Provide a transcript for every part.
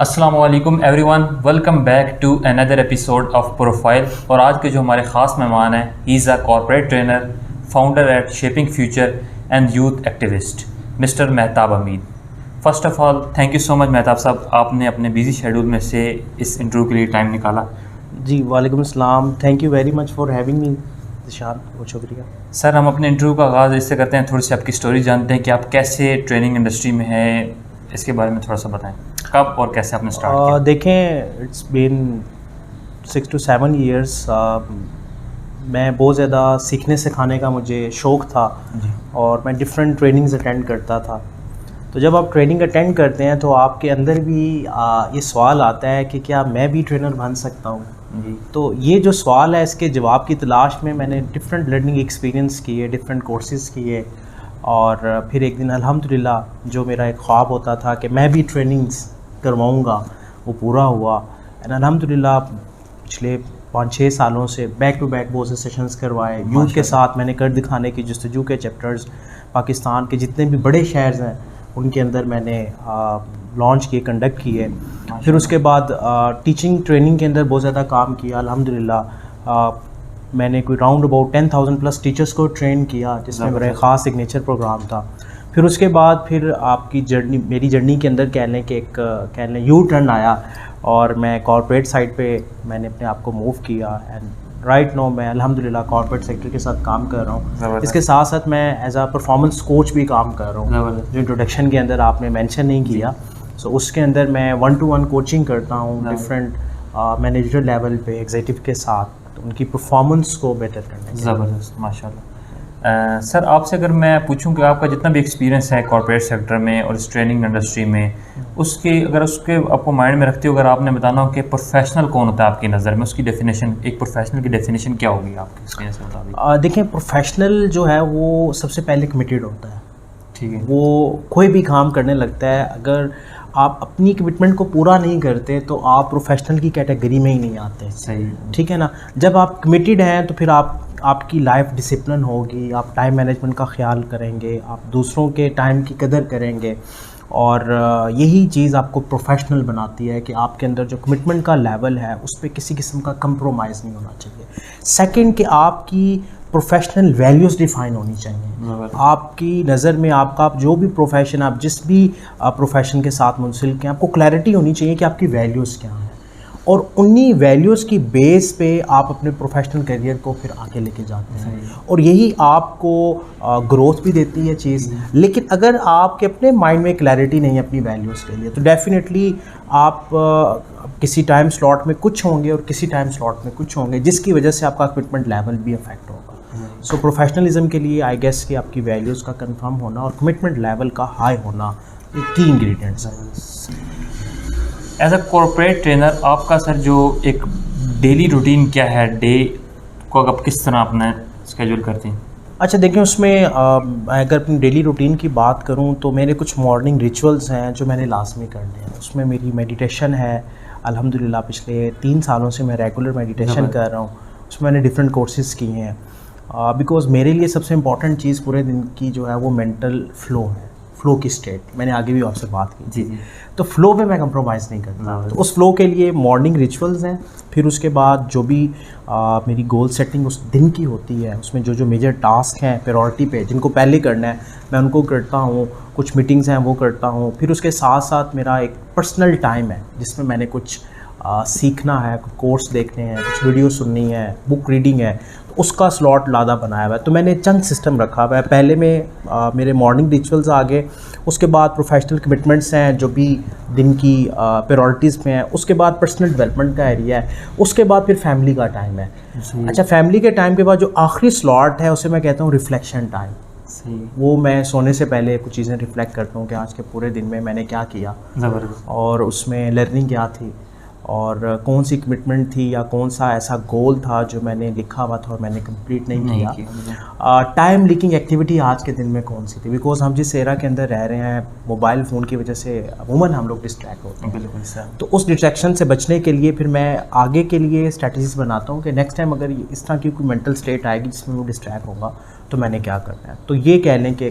अस्सलाम वालेकुम everyone, welcome back to another episode of profile. और आज के जो हमारे ख़ास मेहमान हैं, he is a corporate trainer, founder at shaping future and youth activist, mister Mehtab Hamid. First of all thank you so much Mehtab साहब, आपने अपने बिजी शेड्यूल में से इस इंटरव्यू के लिए टाइम निकाला। जी वालेकुम अस्सलाम, thank you very much for having me Dishan, बहुत शुक्रिया। सर, हम अपने इंटरव्यू का आगाज़ इससे करते हैं, थोड़ी सी आपकी स्टोरी जानते हैं कि आप कैसे ट्रेनिंग इंडस्ट्री में हैं, इसके बारे में थोड़ा सा बताएं। कब और कैसे आपने स्टार्ट किया? देखें, इट्स बीन 6 to 7 years। मैं बहुत ज़्यादा सीखने सिखाने का मुझे शौक़ था जी। और मैं डिफरेंट ट्रेनिंग्स अटेंड करता था। तो जब आप ट्रेनिंग अटेंड करते हैं तो आपके अंदर भी ये सवाल आता है कि क्या मैं भी ट्रेनर बन सकता हूँ। जी। तो ये जो सवाल है, इसके जवाब की तलाश में मैंने डिफरेंट लर्निंग एक्सपीरियंस किए, डिफरेंट कोर्सेज़ किए और फिर एक दिन अल्हम्दुलिल्लाह जो मेरा एक ख्वाब होता था कि मैं भी ट्रेनिंग्स करवाऊँगा, वो पूरा हुआ। एंड अल्हम्दुलिल्लाह पिछले 5-6 सालों से बैक टू बैक बहुत से सेशंस करवाए यूथ के साथ। मैंने कर दिखाने की जस्तजू के चैप्टर्स पाकिस्तान के जितने भी बड़े शहर हैं उनके अंदर मैंने लॉन्च किए, कंडक्ट किए। फिर उसके बाद टीचिंग ट्रेनिंग के अंदर बहुत ज़्यादा काम किया अल्हम्दुलिल्लाह। मैंने कोई राउंड अबाउट 10,000 प्लस टीचर्स को ट्रेन किया, जिसमें मेरा एक ख़ास सिग्नेचर प्रोग्राम था। फिर उसके बाद फिर आपकी जर्नी, मेरी जर्नी के अंदर कह लें कि एक कह लें यू टर्न आया और मैं कॉर्पोरेट साइड पे मैंने अपने आप को मूव किया। एंड राइट नो मैं अल्हम्दुलिल्लाह कॉर्पोरेट सेक्टर के साथ काम कर रहा हूँ। इसके साथ साथ मैं एज आ परफॉर्मेंस कोच भी काम कर रहा हूँ, जो इंट्रोडक्शन के अंदर आपने मेंशन नहीं किया। सो उसके अंदर मैं 1-to-1 कोचिंग करता हूँ डिफरेंट मैनेजर लेवल पे एग्जीक्यूटिव के साथ, तो उनकी परफॉर्मेंस को बेटर करने के। ज़बरदस्त, माशाल्लाह। सर, आपसे अगर मैं पूछूं कि आपका जितना भी एक्सपीरियंस है कॉर्पोरेट सेक्टर में और इस ट्रेनिंग इंडस्ट्री में, उसके आपको माइंड में रखते हो, अगर आपने बताना हो कि प्रोफेशनल कौन होता है आपकी नज़र में, उसकी डेफिनेशन, एक प्रोफेशनल की डेफिनेशन क्या होगी आपके एक्सपीरियंस के मुताबिक? देखें, प्रोफेशनल जो है वो सबसे पहले कमिटेड होता है। ठीक है। वो कोई भी काम करने लगता है, अगर आप अपनी कमिटमेंट को पूरा नहीं करते तो आप प्रोफेशनल की कैटेगरी में ही नहीं आते। सही। ठीक है ना। जब आप कमिटेड हैं तो फिर आपकी लाइफ डिसिप्लिन होगी, आप टाइम मैनेजमेंट का ख्याल करेंगे, आप दूसरों के टाइम की कदर करेंगे और यही चीज़ आपको प्रोफेशनल बनाती है कि आपके अंदर जो कमिटमेंट का लेवल है उस पर किसी किस्म का कंप्रोमाइज़ नहीं होना चाहिए। सेकंड कि आपकी प्रोफेशनल वैल्यूज़ डिफ़ाइन होनी चाहिए। आपकी नज़र में आपका जो भी प्रोफेशन, आप जिस भी प्रोफेशन के साथ मुंसलिक हैं, आपको क्लैरिटी होनी चाहिए कि आपकी वैल्यूज़ क्या हैं और उन्हीं वैल्यूज़ की बेस पे आप अपने प्रोफेशनल करियर को फिर आगे लेके जाते हैं और यही आपको ग्रोथ भी देती है चीज़। लेकिन अगर आपके अपने माइंड में क्लैरिटी नहीं है अपनी वैल्यूज़ के लिए, तो डेफिनेटली आप किसी टाइम स्लॉट में कुछ होंगे और किसी टाइम स्लॉट में कुछ होंगे, जिसकी वजह से आपका कमिटमेंट लेवल भी अफेक्ट होगा। सो प्रोफेशनलिज्म के लिए आई गेस कि आपकी वैल्यूज़ का कंफर्म होना और कमिटमेंट लेवल का हाई होना, ये की इंग्रेडिएंट्स हैं। एज अ कॉर्पोरेट ट्रेनर आपका सर जो एक डेली रूटीन क्या है, डे को आप किस तरह अपना स्केड्यूल करते हैं? अच्छा देखिए, उसमें अगर अपनी डेली रूटीन की बात करूं तो मेरे कुछ मॉर्निंग रिचुअल्स हैं जो मैंने लाजमी करने हैं। उसमें मेरी मेडिटेशन है, अल्हम्दुलिल्लाह पिछले 3 सालों से मैं रेगुलर मेडिटेशन कर रहा हूं। उसमें मैंने डिफरेंट कोर्सेज़ किए हैं बिकॉज़ मेरे लिए सबसे इम्पॉर्टेंट चीज़ पूरे दिन की जो है वो मेंटल फ्लो है, फ़्लो की स्टेट। मैंने आगे भी आपसे बात की जी। तो फ़्लो पे मैं कंप्रोमाइज़ नहीं करता। तो उस फ़्लो के लिए मॉर्निंग रिचुअल्स हैं। फिर उसके बाद जो भी मेरी गोल सेटिंग उस दिन की होती है, उसमें जो मेजर टास्क हैं प्रायोरिटी पे जिनको पहले करना है, मैं उनको करता हूँ। कुछ मीटिंग्स हैं वो करता हूँ। फिर उसके साथ साथ मेरा एक पर्सनल टाइम है जिसमें मैंने कुछ सीखना है, कुछ कोर्स देखने हैं, कुछ वीडियो सुननी है, बुक रीडिंग है, तो उसका स्लॉट लादा बनाया हुआ है। तो मैंने चंद सिस्टम रखा हुआ है। पहले में मेरे मॉर्निंग रिचुअल्स आ गए, उसके बाद प्रोफेशनल कमिटमेंट्स हैं जो भी दिन की प्रायोरिटीज़ में है, उसके बाद पर्सनल डेवलपमेंट का एरिया है, उसके बाद फिर फैमिली का टाइम है। अच्छा, फैमिली के टाइम के बाद जो आखिरी स्लॉट है उसे मैं कहता हूँ रिफ्लेक्शन टाइम। वो मैं सोने से पहले कुछ चीज़ें रिफ्लेक्ट करता हूँ कि आज के पूरे दिन में मैंने क्या किया और उसमें लर्निंग क्या थी और कौन सी कमिटमेंट थी या कौन सा ऐसा गोल था जो मैंने लिखा हुआ था और मैंने कंप्लीट नहीं किया। टाइम लीकिंग एक्टिविटी आज के दिन में कौन सी थी, बिकॉज हम जिस एरा के अंदर रह रहे हैं मोबाइल फ़ोन की वजह से अमूमन हम लोग डिस्ट्रैक्ट होते हैं। बिल्कुल सर। तो उस डिस्ट्रैक्शन से बचने के लिए फिर मैं आगे के लिए स्ट्रैटेजीज बनाता हूँ कि नेक्स्ट टाइम अगर इस तरह की कोई मेंटल स्टेट आएगी जिसमें मैं डिस्ट्रैक्ट होगा तो मैंने क्या करना है। तो ये कह लें कि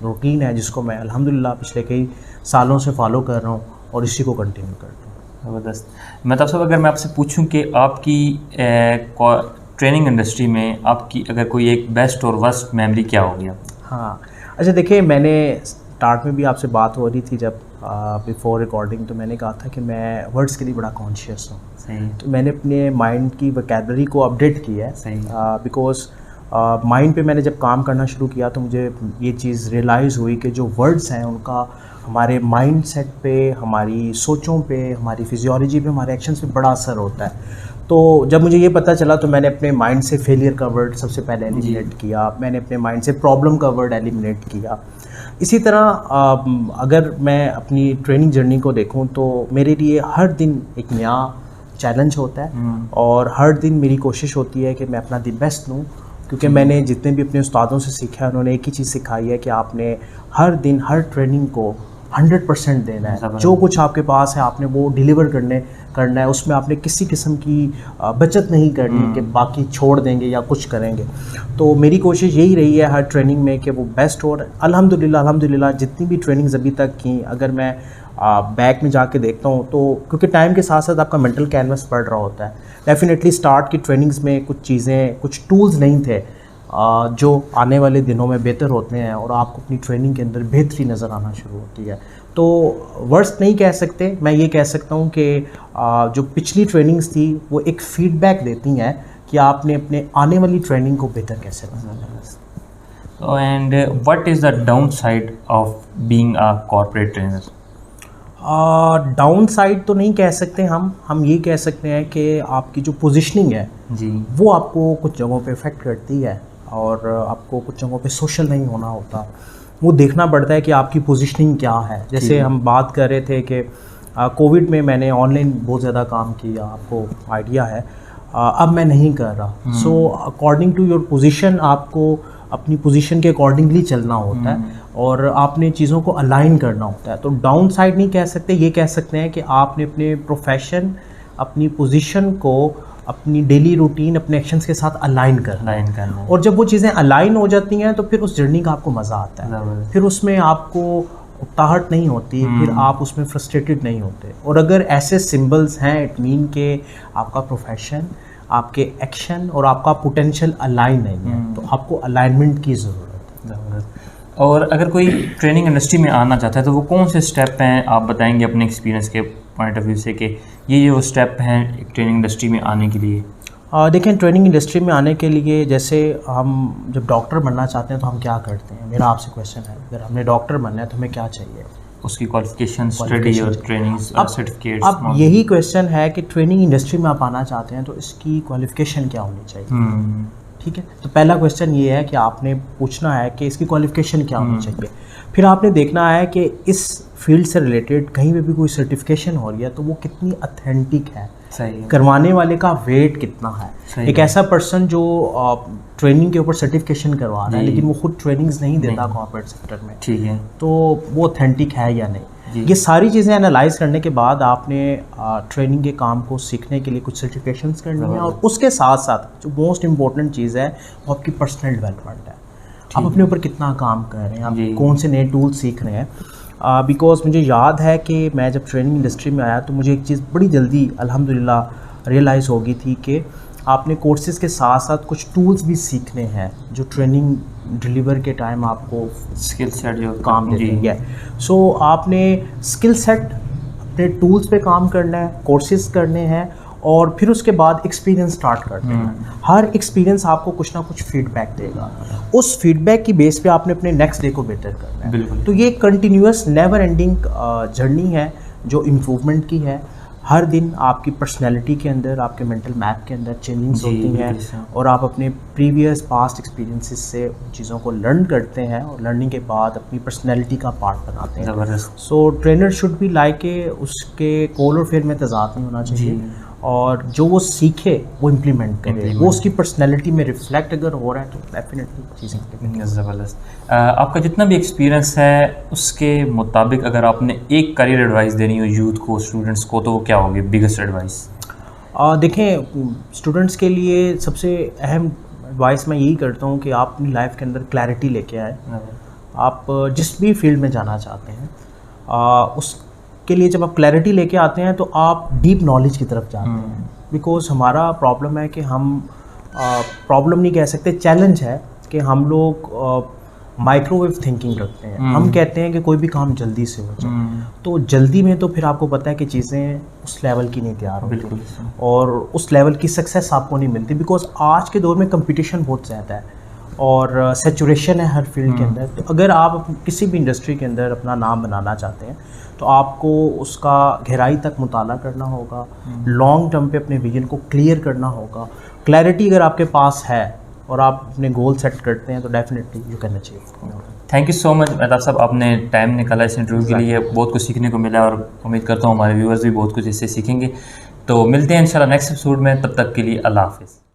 रूटीन है जिसको मैं अल्हम्दुलिल्लाह पिछले कई सालों से फॉलो कर रहा हूँ और इसी को कंटिन्यू करता हूँ। ज़बरदस्त। मतलब साहब अगर मैं आपसे पूछूं कि आपकी ट्रेनिंग इंडस्ट्री में आपकी अगर कोई एक बेस्ट और वर्स्ट मेमोरी क्या होगी आपकी? हाँ, अच्छा देखिए, मैंने स्टार्ट में भी आपसे बात हो रही थी जब बिफोर रिकॉर्डिंग, तो मैंने कहा था कि मैं वर्ड्स के लिए बड़ा कॉन्शियस हूँ। सही। तो मैंने अपने माइंड की वोकैबुलरी को अपडेट किया है। सही। बिकॉज माइंड पे मैंने जब काम करना शुरू किया तो मुझे ये चीज़ रियलाइज़ हुई कि जो वर्ड्स हैं उनका हमारे माइंड सेट पे, हमारी सोचों पे, हमारी फिजियोलॉजी पे, हमारे एक्शंस पे बड़ा असर होता है। तो जब मुझे ये पता चला तो मैंने अपने माइंड से फेलियर का वर्ड सबसे पहले एलिमिनेट किया, मैंने अपने माइंड से प्रॉब्लम का वर्ड एलिमिनेट किया। इसी तरह अगर मैं अपनी ट्रेनिंग जर्नी को देखूं तो मेरे लिए हर दिन एक नया चैलेंज होता है और हर दिन मेरी कोशिश होती है कि मैं अपना दी बेस्ट दूँ, क्योंकि मैंने जितने भी अपने उस्तादों से सीखा है उन्होंने एक ही चीज़ सिखाई है कि आपने हर दिन हर ट्रेनिंग को 100% देना है। जो कुछ आपके पास है आपने वो डिलीवर करना है, उसमें आपने किसी किस्म की बचत नहीं करनी कि बाकी छोड़ देंगे या कुछ करेंगे। तो मेरी कोशिश यही रही है हर ट्रेनिंग में कि वो बेस्ट हो। अल्हम्दुलिल्लाह जितनी भी ट्रेनिंग्स अभी तक की, अगर मैं बैक में जाके देखता हूँ तो क्योंकि टाइम के साथ साथ आपका मेंटल कैनवस बढ़ रहा होता है। डेफिनेटली स्टार्ट की ट्रेनिंग्स में कुछ चीज़ें, कुछ टूल्स नहीं थे जो आने वाले दिनों में बेहतर होते हैं और आपको अपनी ट्रेनिंग के अंदर बेहतरी नज़र आना शुरू होती है। तो वर्स्ट नहीं कह सकते, मैं ये कह सकता हूँ कि जो पिछली ट्रेनिंग्स थी वो एक फीडबैक देती हैं कि आपने अपने आने वाली ट्रेनिंग को बेहतर कैसे बनाना है। And what is the down side of being a corporate trainer? Down side तो नहीं कह सकते हम ये कह सकते हैं कि आपकी जो पोजीशनिंग है जी, वो आपको कुछ जगहों पे इफ़ेक्ट करती है और आपको कुछ जगहों पे सोशल नहीं होना होता। वो देखना पड़ता है कि आपकी पोजीशनिंग क्या है। जैसे हम बात कर रहे थे कि कोविड में मैंने ऑनलाइन बहुत ज़्यादा काम किया, आपको आइडिया है। अब मैं नहीं कर रहा। So according to your position आपको अपनी पोजीशन के अकॉर्डिंगली चलना होता है और आपने चीज़ों को अलाइन करना होता है। तो डाउन साइड नहीं कह सकते, ये कह सकते हैं कि आपने अपने प्रोफेशन, अपनी पोजीशन को अपनी डेली रूटीन, अपने एक्शंस के साथ अलाइन करना। और जब वो चीज़ें अलाइन हो जाती हैं तो फिर उस जर्नी का आपको मज़ा आता है, फिर उसमें आपको उकताहट नहीं होती, फिर आप उसमें फ्रस्ट्रेटेड नहीं होते। और अगर ऐसे सिंबल्स हैं, इट मीन के आपका प्रोफेशन, आपके एक्शन और आपका पोटेंशियल अलाइन नहीं है, तो आपको अलाइनमेंट की ज़रूरत है। और अगर कोई ट्रेनिंग इंडस्ट्री में आना चाहता है तो वो कौन से स्टेप हैं आप बताएंगे अपने एक्सपीरियंस के पॉइंट ऑफ व्यू से कि ये वो स्टेप हैं एक ट्रेनिंग इंडस्ट्री में आने के लिए? देखें, ट्रेनिंग इंडस्ट्री में आने के लिए जैसे हम जब डॉक्टर बनना चाहते हैं तो हम क्या करते हैं, मेरा आपसे क्वेश्चन है, अगर हमने डॉक्टर बनना है तो हमें क्या चाहिए? उसकी क्वालिफिकेशन, स्टडी और ट्रेनिंग सर्टिफिकेट्स। अब यही क्वेश्चन है कि ट्रेनिंग इंडस्ट्री में आप आना चाहते हैं तो इसकी क्वालिफिकेशन क्या होनी चाहिए? ठीक है, तो पहला क्वेश्चन ये है कि आपने पूछना है कि इसकी क्वालिफिकेशन क्या होनी चाहिए। फिर आपने देखना है कि इस फील्ड से रिलेटेड कहीं पे भी कोई सर्टिफिकेशन हो रही है तो वो कितनी ऑथेंटिक है, सही, करवाने वाले का वेट कितना है। एक ऐसा पर्सन जो ट्रेनिंग के ऊपर सर्टिफिकेशन करवा रहा है लेकिन वो खुद ट्रेनिंग्स नहीं देता कॉर्पोरेट सेक्टर में, ठीक है, तो वो ऑथेंटिक है या नहीं। ये सारी चीज़ें एनालाइज करने के बाद आपने ट्रेनिंग के काम को सीखने के लिए कुछ सर्टिफिकेशंस करनी है और उसके साथ साथ जो मोस्ट इम्पोर्टेंट चीज़ है वो आपकी पर्सनल डेवलपमेंट है। आप अपने ऊपर कितना काम कर रहे हैं, आप कौन से नए टूल सीख रहे हैं। बिकॉज मुझे याद है कि मैं जब ट्रेनिंग इंडस्ट्री में आया तो मुझे एक चीज़ बड़ी जल्दी अल्हम्दुलिल्लाह रियलाइज़ हो गई थी कि आपने कोर्सेज के साथ साथ कुछ टूल्स भी सीखने हैं जो ट्रेनिंग डिलीवर के टाइम आपको स्किल सेट जो काम देती है। सो आपने स्किल सेट अपने टूल्स पे काम करना है, कोर्सेज करने हैं और फिर उसके बाद एक्सपीरियंस स्टार्ट करते हैं। हर एक्सपीरियंस आपको कुछ ना कुछ फीडबैक देगा, उस फीडबैक की बेस पे आपने अपने नेक्स्ट डे को बेहतर करना है। बिल्कुल। तो ये कंटिन्यूअस नेवर एंडिंग जर्नी है जो इम्प्रूवमेंट की है। हर दिन आपकी पर्सनैलिटी के अंदर, आपके मेंटल मैप के अंदर चेंजिंग्स होती हैं और आप अपने प्रीवियस पास्ट एक्सपीरियंसेस से चीज़ों को लर्न करते हैं और लर्निंग के बाद अपनी पर्सनैलिटी का पार्ट बनाते हैं। सो ट्रेनर शुड बी लाइक उसके कॉल और फेल में तजाद नहीं होना चाहिए और जो वो सीखे वो इम्प्लीमेंट करे, वो उसकी पर्सनैलिटी में रिफ्लेक्ट अगर हो रहा है तो डेफिनेटली चीज़ें। ज़बरदस्त। आपका जितना भी एक्सपीरियंस है उसके मुताबिक अगर आपने एक करियर एडवाइस देनी हो यूथ को, स्टूडेंट्स को, तो वो क्या होगी बिगेस्ट एडवाइस? देखें, स्टूडेंट्स के लिए सबसे अहम एडवाइस मैं यही करता हूँ कि आप अपनी लाइफ के अंदर क्लैरिटी लेके आए। आप जिस भी फील्ड में जाना चाहते हैं उसके के लिए जब आप क्लैरिटी लेके आते हैं तो आप डीप नॉलेज की तरफ जाते हैं। बिकॉज हमारा प्रॉब्लम है कि हम प्रॉब्लम नहीं कह सकते, चैलेंज है कि हम लोग माइक्रोवेव थिंकिंग रखते हैं। हम कहते हैं कि कोई भी काम जल्दी से हो जाए, तो जल्दी में तो फिर आपको पता है कि चीज़ें उस लेवल की नहीं तैयार होती और उस लेवल की सक्सेस आपको नहीं मिलती। बिकॉज आज के दौर में कंपटीशन बहुत ज़्यादा है और सेचुरेशन है हर फील्ड के अंदर। तो अगर आप किसी भी इंडस्ट्री के अंदर अपना नाम बनाना चाहते हैं तो आपको उसका गहराई तक मुताला करना होगा, लॉन्ग टर्म पे अपने विजन को क्लियर करना होगा। क्लैरिटी अगर आपके पास है और आप अपने गोल सेट करते हैं तो definitely you can achieve. Thank you so much Mehtab साहब, आपने टाइम निकाला इस इंटरव्यू के लिए। बहुत कुछ सीखने को मिला और उम्मीद करता हूँ हमारे व्यूअर्स भी बहुत कुछ इससे सीखेंगे। तो मिलते हैं इंशाल्लाह नेक्स्ट एपिसोड में, तब तक के लिए अल्लाह हाफिज़।